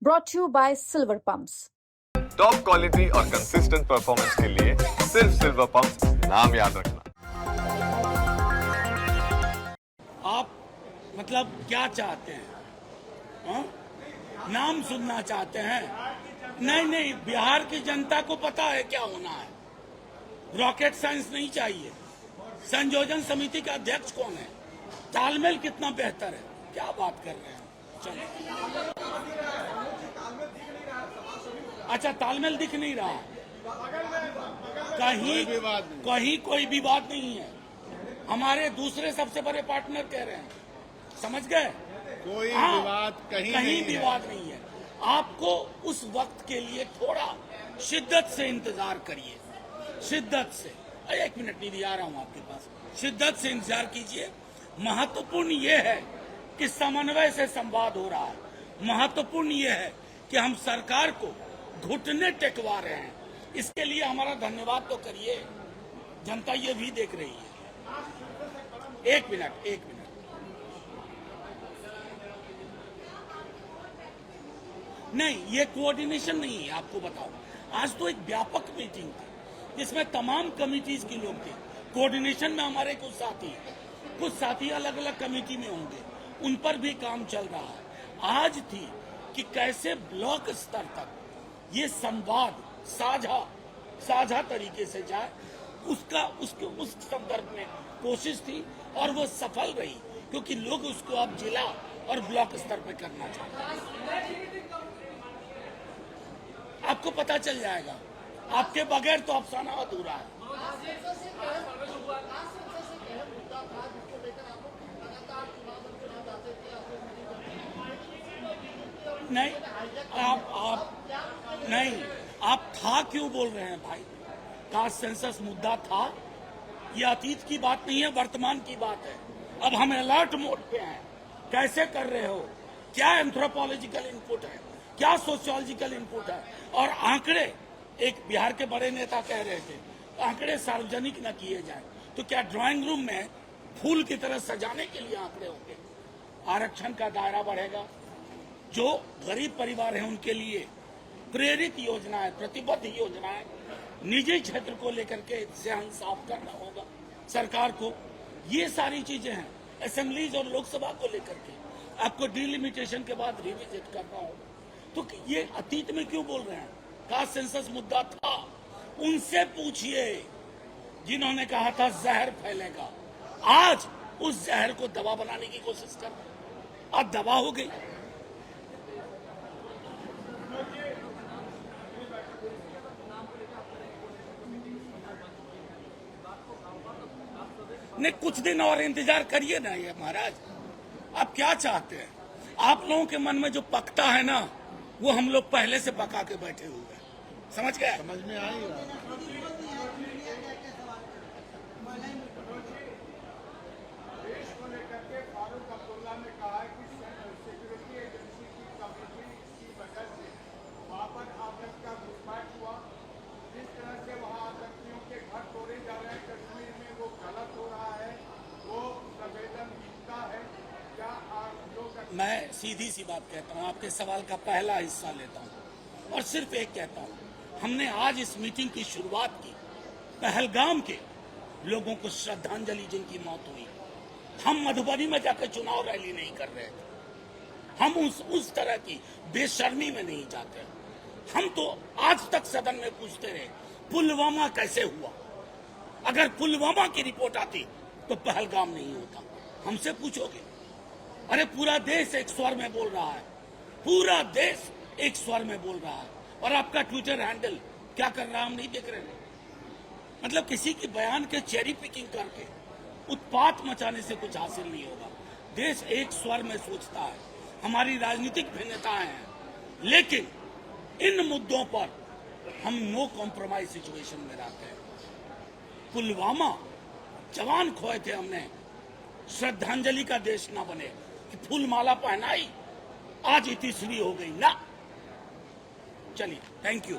brought to you by Silver Pumps. Top quality और consistent performance के लिए सिर्फ सिल्वर पंप्स नाम याद रखना। आप मतलब क्या चाहते हैं? हा? नाम सुनना चाहते हैं? नहीं, बिहार की जनता को पता है क्या होना है। रॉकेट साइंस नहीं चाहिए। संयोजन समिति का अध्यक्ष कौन है? तालमेल कितना बेहतर है। क्या बात कर रहे हैं? चलो, अच्छा, तालमेल दिख नहीं रहा। कहीं कोई विवाद नहीं है। हमारे दूसरे सबसे बड़े पार्टनर कह रहे हैं, समझ गए? कोई विवाद कहीं विवाद नहीं है। आपको उस वक्त के लिए थोड़ा शिद्दत से इंतजार करिए, शिद्दत से। एक मिनट नहीं, आ रहा हूं आपके पास। शिद्दत से इंतजार कीजिए। महत्वपूर्ण ये है कि समन्वय से संवाद हो रहा है। महत्वपूर्ण ये है कि हम सरकार को घुटने टेकवा रहे हैं। इसके लिए हमारा धन्यवाद तो करिए। जनता ये भी देख रही है। एक मिनट। नहीं, ये कोऑर्डिनेशन नहीं है। आपको बताओ, आज तो एक व्यापक मीटिंग थी जिसमें तमाम कमिटीज के लोग थे। कोऑर्डिनेशन में हमारे कुछ साथी अलग अलग कमेटी में होंगे, उन पर भी काम चल रहा है। आज थी कि कैसे ब्लॉक स्तर तक ये संवाद साझा तरीके से जाए, उस संदर्भ में कोशिश थी और वो सफल रही, क्योंकि लोग उसको अब जिला और ब्लॉक स्तर पे करना चाहते हैं। आपको पता चल जाएगा। आपके बगैर तो अफसाना अधूरा है। नहीं, आप था क्यों बोल रहे हैं भाई? कास्ट सेंसस मुद्दा था। ये अतीत की बात नहीं है, वर्तमान की बात है। अब हम अलर्ट मोड पे हैं। कैसे कर रहे हो? क्या एंथ्रोपोलॉजिकल इनपुट है? क्या सोशियोलॉजिकल इनपुट है? और आंकड़े, एक बिहार के बड़े नेता कह रहे थे, आंकड़े सार्वजनिक न किए जाए तो क्या ड्राइंग रूम में फूल की तरह सजाने के लिए आंकड़े होंगे? आरक्षण का दायरा बढ़ेगा। जो गरीब परिवार हैं उनके लिए प्रेरित योजनाएं, प्रतिबद्ध योजनाएं, निजी क्षेत्र को लेकर के जहन साफ करना होगा सरकार को। ये सारी चीजें हैं। असेंबलीज और लोकसभा को लेकर के आपको डिलिमिटेशन के बाद रिविजिट करना होगा। तो ये अतीत में क्यों बोल रहे हैं? कास्ट सेंसस मुद्दा था। उनसे पूछिए जिन्होंने कहा था जहर फैलेगा। आज उस जहर को दवा बनाने की कोशिश कर रहे हैं। अब दवा हो गई। नहीं, कुछ दिन और इंतजार करिए ना ये महाराज। आप क्या चाहते हैं? आप लोगों के मन में जो पकता है ना, वो हम लोग पहले से पका के बैठे हुए हैं। समझ गए? समझ में आई। मैं सीधी सी बात कहता हूँ, आपके सवाल का पहला हिस्सा लेता हूँ और सिर्फ एक कहता हूँ, हमने आज इस मीटिंग की शुरुआत की पहलगाम के लोगों को श्रद्धांजलि जिनकी मौत हुई। हम मधुबनी में जाकर चुनाव रैली नहीं कर रहे थे। हम उस तरह की बेशर्मी में नहीं जाते। हम तो आज तक सदन में पूछते रहे, पुलवामा कैसे हुआ? अगर पुलवामा की रिपोर्ट आती तो पहलगाम नहीं होता। हमसे पूछोगे? अरे पूरा देश एक स्वर में बोल रहा है। पूरा देश एक स्वर में बोल रहा है। और आपका ट्विटर हैंडल क्या कर रहा है हम नहीं देख रहे हैं। मतलब किसी की बयान के चेरी पिकिंग करके उत्पात मचाने से कुछ हासिल नहीं होगा। देश एक स्वर में सोचता है। हमारी राजनीतिक भिन्नताएं हैं, लेकिन इन मुद्दों पर हम नो कॉम्प्रोमाइज सिचुएशन में रहते हैं। पुलवामा जवान खोए थे हमने। श्रद्धांजलि का देश ना बने कि फूल माला पहनाई, आज इतिश्री हो गई ना। चलिए, थैंक यू।